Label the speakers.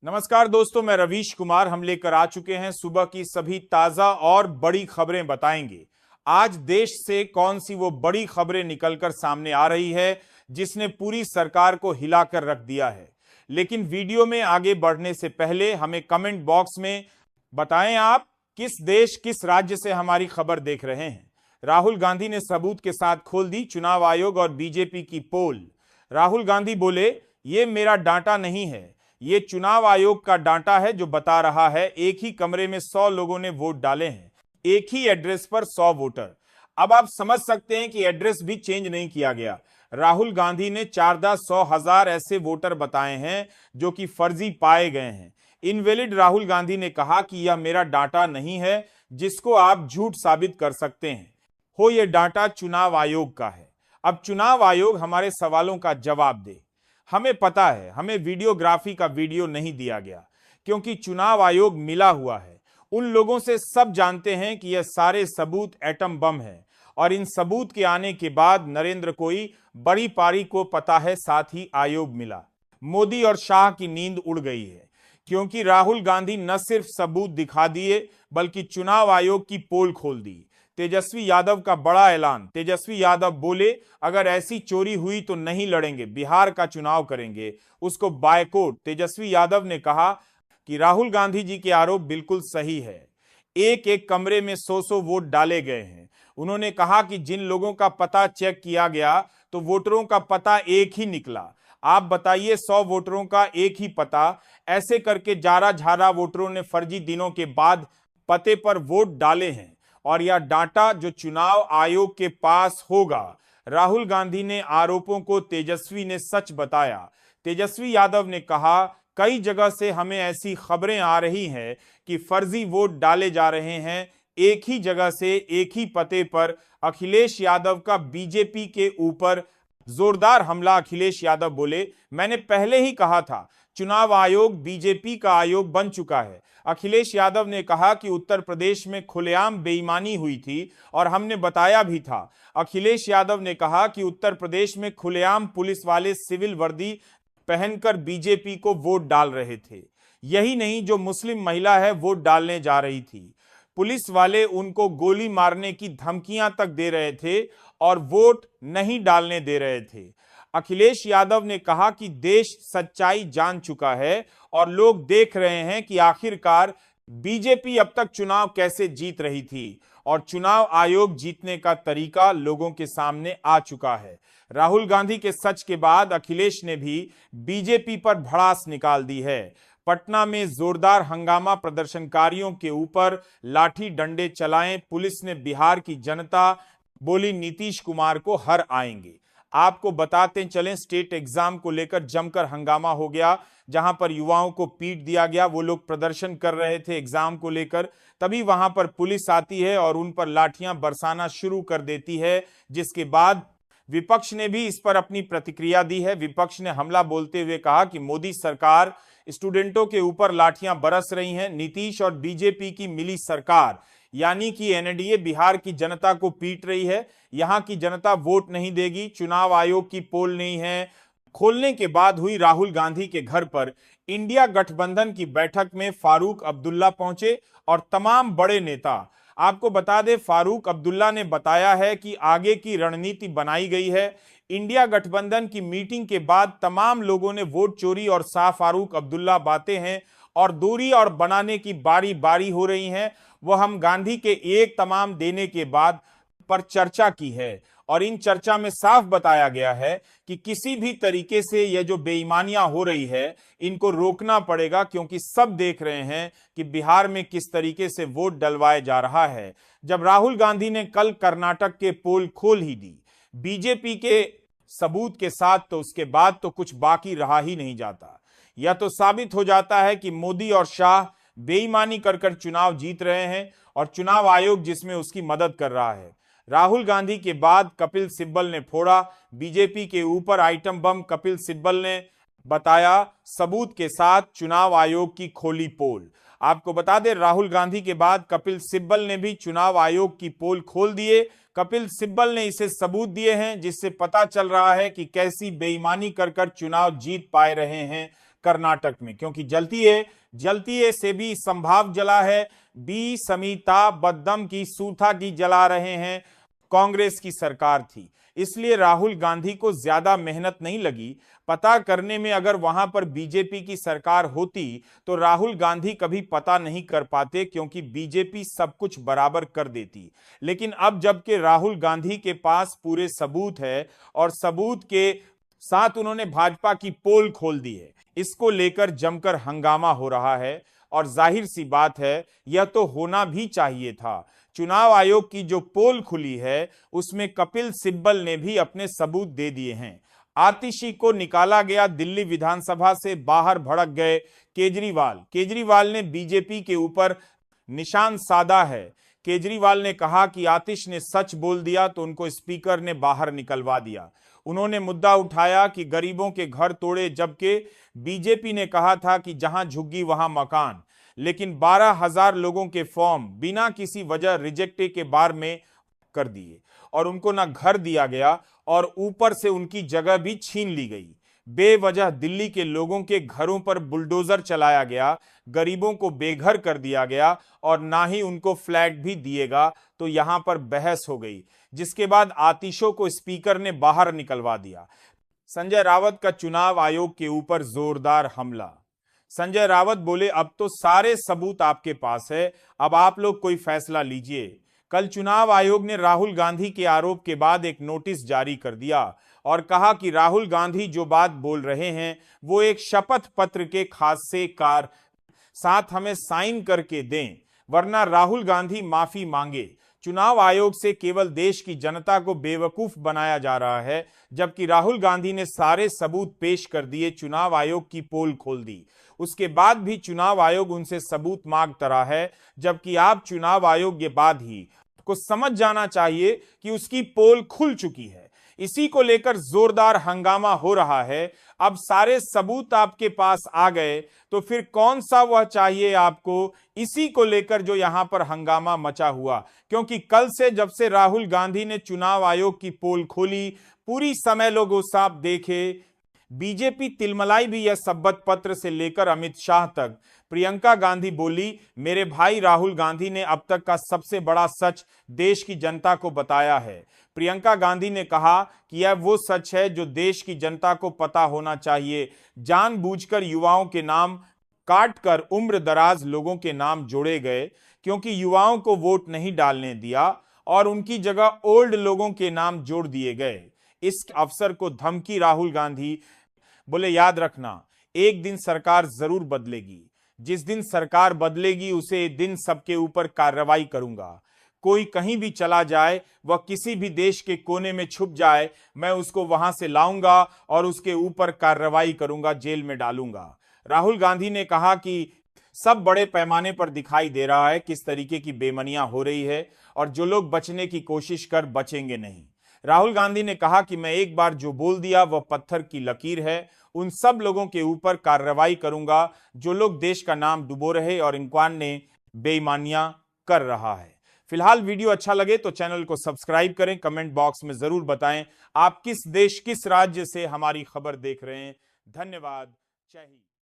Speaker 1: नमस्कार दोस्तों, मैं रवीश कुमार। हम लेकर आ चुके हैं सुबह की सभी ताजा और बड़ी खबरें बताएंगे। आज देश से कौन सी वो बड़ी खबरें निकलकर सामने आ रही है जिसने पूरी सरकार को हिलाकर रख दिया है। लेकिन वीडियो में आगे बढ़ने से पहले हमें कमेंट बॉक्स में बताएं आप किस देश किस राज्य से हमारी खबर देख रहे हैं। राहुल गांधी ने सबूत के साथ खोल दी चुनाव आयोग और बीजेपी की पोल। राहुल गांधी बोले, ये मेरा डाटा नहीं है, ये चुनाव आयोग का डाटा है जो बता रहा है एक ही कमरे में 100 लोगों ने वोट डाले हैं, एक ही एड्रेस पर 100 वोटर। अब आप समझ सकते हैं कि एड्रेस भी चेंज नहीं किया गया। राहुल गांधी ने 4,100,000 ऐसे वोटर बताए हैं जो कि फर्जी पाए गए हैं। इनवैलिड राहुल गांधी ने कहा कि यह मेरा डाटा नहीं है जिसको आप झूठ साबित कर सकते हैं। यह डाटा चुनाव आयोग का है। अब चुनाव आयोग हमारे सवालों का जवाब दे। हमें पता है, हमें वीडियोग्राफी का वीडियो नहीं दिया गया क्योंकि चुनाव आयोग मिला हुआ है उन लोगों से। सब जानते हैं कि यह सारे सबूत एटम बम है और इन सबूत के आने के बाद नरेंद्र कोई बड़ी पारी को पता है, साथ ही आयोग मिला। मोदी और शाह की नींद उड़ गई है क्योंकि राहुल गांधी न सिर्फ सबूत दिखा दिए बल्कि चुनाव आयोग की पोल खोल दी। तेजस्वी यादव का बड़ा ऐलान। तेजस्वी यादव बोले, अगर ऐसी चोरी हुई तो नहीं लड़ेंगे, बिहार का चुनाव करेंगे, उसको बायकॉट। तेजस्वी यादव ने कहा कि राहुल गांधी जी के आरोप बिल्कुल सही है, एक एक कमरे में 100 वोट डाले गए हैं। उन्होंने कहा कि जिन लोगों का पता चेक किया गया तो वोटरों का पता एक ही निकला। आप बताइए, 100 वोटरों का एक ही पता, ऐसे करके जारा झारा वोटरों ने फर्जी दिनों के बाद पते पर वोट डाले हैं और यह डाटा जो चुनाव आयोग के पास होगा। राहुल गांधी ने आरोपों को तेजस्वी ने सच बताया। तेजस्वी यादव ने कहा, कई जगह से हमें ऐसी खबरें आ रही हैं कि फर्जी वोट डाले जा रहे हैं, एक ही जगह से एक ही पते पर। अखिलेश यादव का बीजेपी के ऊपर जोरदार हमला। अखिलेश यादव बोले, मैंने पहले ही कहा था चुनाव आयोग बीजेपी का आयोग बन चुका है। अखिलेश यादव ने कहा कि उत्तर प्रदेश में खुलेआम बेईमानी हुई थी और हमने बताया भी था। अखिलेश यादव ने कहा कि उत्तर प्रदेश में खुलेआम पुलिस वाले सिविल वर्दी पहनकर बीजेपी को वोट डाल रहे थे। यही नहीं, जो मुस्लिम महिला है वोट डालने जा रही थी, पुलिस वाले उनको गोली मारने की धमकियां तक दे रहे थे और वोट नहीं डालने दे रहे थे। अखिलेश यादव ने कहा कि देश सच्चाई जान चुका है और लोग देख रहे हैं कि आखिरकार बीजेपी अब तक चुनाव कैसे जीत रही थी और चुनाव आयोग जीतने का तरीका लोगों के सामने आ चुका है। राहुल गांधी के सच के बाद अखिलेश ने भी बीजेपी पर भड़ास निकाल दी है। पटना में जोरदार हंगामा, प्रदर्शनकारियों के ऊपर लाठी डंडे चलाएं पुलिस ने। बिहार की जनता बोली, नीतीश कुमार को हर आएंगे। आपको बताते चलें, स्टेट एग्जाम को लेकर जमकर हंगामा हो गया, जहां पर युवाओं को पीट दिया गया। वो लोग प्रदर्शन कर रहे थे एग्जाम को लेकर, तभी वहां पर पुलिस आती है और उन पर लाठियां बरसाना शुरू कर देती है, जिसके बाद विपक्ष ने भी इस पर अपनी प्रतिक्रिया दी है। विपक्ष ने हमला बोलते हुए कहा कि मोदी सरकार स्टूडेंटों के ऊपर लाठियां बरस रही हैं। नीतीश और बीजेपी की मिली सरकार यानी कि एनडीए बिहार की जनता को पीट रही है। यहां की जनता वोट नहीं देगी। चुनाव आयोग की पोल नहीं है। खोलने के बाद हुई राहुल गांधी के घर पर इंडिया गठबंधन की बैठक में फारूक अब्दुल्ला पहुंचे और तमाम बड़े नेता। आपको बता दें, फारूक अब्दुल्ला ने बताया है कि आगे की रणनीति बनाई गई है। इंडिया गठबंधन की मीटिंग के बाद तमाम लोगों ने वोट चोरी और शाह फारूक अब्दुल्ला बातें हैं और दूरी और बनाने की बारी बारी हो रही हैं। वह हम गांधी के एक तमाम देने के बाद पर चर्चा की है और इन चर्चा में साफ बताया गया है कि किसी भी तरीके से ये जो बेईमानियां हो रही है इनको रोकना पड़ेगा, क्योंकि सब देख रहे हैं कि बिहार में किस तरीके से वोट डलवाया जा रहा है। जब राहुल गांधी ने कल कर्नाटक के पोल खोल ही दी बीजेपी के सबूत के साथ, तो उसके बाद तो कुछ बाकी रहा ही नहीं जाता। यह तो साबित हो जाता है कि मोदी और शाह बेईमानी कर कर चुनाव जीत रहे हैं और चुनाव आयोग जिसमें उसकी मदद कर रहा है। राहुल गांधी के बाद कपिल सिब्बल ने फोड़ा बीजेपी के ऊपर आइटम बम। कपिल सिब्बल ने बताया सबूत के साथ चुनाव आयोग की खोली पोल। आपको बता दें, राहुल गांधी के बाद कपिल सिब्बल ने भी चुनाव आयोग की पोल खोल दिए। कपिल सिब्बल ने इसे सबूत दिए हैं जिससे पता चल रहा है कि कैसी बेईमानी कर कर चुनाव जीत पाए रहे हैं कर्नाटक में, क्योंकि जलती है से भी संभाव जला है, बी समिता बद्दम की सूथा की जला रहे हैं, कांग्रेस की सरकार थी। इसलिए राहुल गांधी को ज्यादा मेहनत नहीं लगी पता करने में। अगर वहां पर बीजेपी की सरकार होती तो राहुल गांधी कभी पता नहीं कर पाते, क्योंकि बीजेपी सब कुछ बराबर कर देती। लेकिन अब जबकि राहुल गांधी के पास पूरे सबूत है और सबूत के साथ उन्होंने भाजपा की पोल खोल दी है, इसको लेकर जमकर हंगामा हो रहा है। और जाहिर सी बात है, यह तो होना भी चाहिए था। चुनाव आयोग की जो पोल खुली है उसमें कपिल सिब्बल ने भी अपने सबूत दे दिए हैं। आतिशी को निकाला गया, दिल्ली विधानसभा से बाहर भड़क गए केजरीवाल ने बीजेपी के ऊपर निशान साधा है। केजरीवाल ने कहा कि आतिश ने सच बोल दिया तो उनको स्पीकर ने बाहर निकलवा दिया। उन्होंने मुद्दा उठाया कि गरीबों के घर तोड़े, जबकि बीजेपी ने कहा था कि जहां झुग्गी वहां मकान। लेकिन 12,000 लोगों के फॉर्म बिना किसी वजह रिजेक्ट के बार में कर दिए और उनको ना घर दिया गया और ऊपर से उनकी जगह भी छीन ली गई। बेवजह दिल्ली के लोगों के घरों पर बुलडोजर चलाया गया, गरीबों को बेघर कर दिया गया और ना ही उनको फ्लैट भी दिएगा। तो यहां पर बहस हो गई, जिसके बाद आतिशों को स्पीकर ने बाहर निकलवा दिया। संजय रावत का चुनाव आयोग के ऊपर जोरदार हमला। संजय रावत बोले, अब तो सारे सबूत आपके पास है, अब आप लोग कोई फैसला लीजिए। कल चुनाव आयोग ने राहुल गांधी के आरोप के बाद एक नोटिस जारी कर दिया और कहा कि राहुल गांधी जो बात बोल रहे हैं वो एक शपथ पत्र के खासे कार साथ हमें साइन करके दें, वरना राहुल गांधी माफी मांगे। चुनाव आयोग से केवल देश की जनता को बेवकूफ बनाया जा रहा है, जबकि राहुल गांधी ने सारे सबूत पेश कर दिए, चुनाव आयोग की पोल खोल दी। उसके बाद भी चुनाव आयोग उनसे सबूत मांगता रहा है, जबकि आप चुनाव आयोग के बाद ही को समझ जाना चाहिए कि उसकी पोल खुल चुकी है। इसी को लेकर जोरदार हंगामा हो रहा है। अब सारे सबूत आपके पास आ गए तो फिर कौन सा वह चाहिए आपको, इसी को लेकर जो यहां पर हंगामा मचा हुआ। क्योंकि कल से जब से राहुल गांधी ने चुनाव आयोग की पोल खोली, पूरी समय लोग वो साफ देखे। बीजेपी तिलमलाई भी यह शपथ पत्र से लेकर अमित शाह तक। प्रियंका गांधी बोली, मेरे भाई राहुल गांधी ने अब तक का सबसे बड़ा सच देश की जनता को बताया है। प्रियंका गांधी ने कहा कि यह वो सच है जो देश की जनता को पता होना चाहिए। जानबूझकर युवाओं के नाम काटकर उम्र दराज लोगों के नाम जोड़े गए, क्योंकि युवाओं को वोट नहीं डालने दिया और उनकी जगह ओल्ड लोगों के नाम जोड़ दिए गए। इस अफसर को धमकी राहुल गांधी बोले, याद रखना एक दिन सरकार जरूर बदलेगी, जिस दिन सरकार बदलेगी उसे दिन सबके ऊपर कार्रवाई करूंगा। कोई कहीं भी चला जाए, वह किसी भी देश के कोने में छुप जाए, मैं उसको वहां से लाऊंगा और उसके ऊपर कार्रवाई करूंगा, जेल में डालूंगा। राहुल गांधी ने कहा कि सब बड़े पैमाने पर दिखाई दे रहा है किस तरीके की बेमनियां हो रही है और जो लोग बचने की कोशिश कर बचेंगे नहीं। राहुल गांधी ने कहा कि मैं एक बार जो बोल दिया वह पत्थर की लकीर है, उन सब लोगों के ऊपर कार्रवाई करूंगा जो लोग देश का नाम डुबो रहे और इनकान ने बेईमानियां कर रहा है। फिलहाल वीडियो अच्छा लगे तो चैनल को सब्सक्राइब करें, कमेंट बॉक्स में जरूर बताएं आप किस देश किस राज्य से हमारी खबर देख रहे हैं। धन्यवाद। जय हिंद।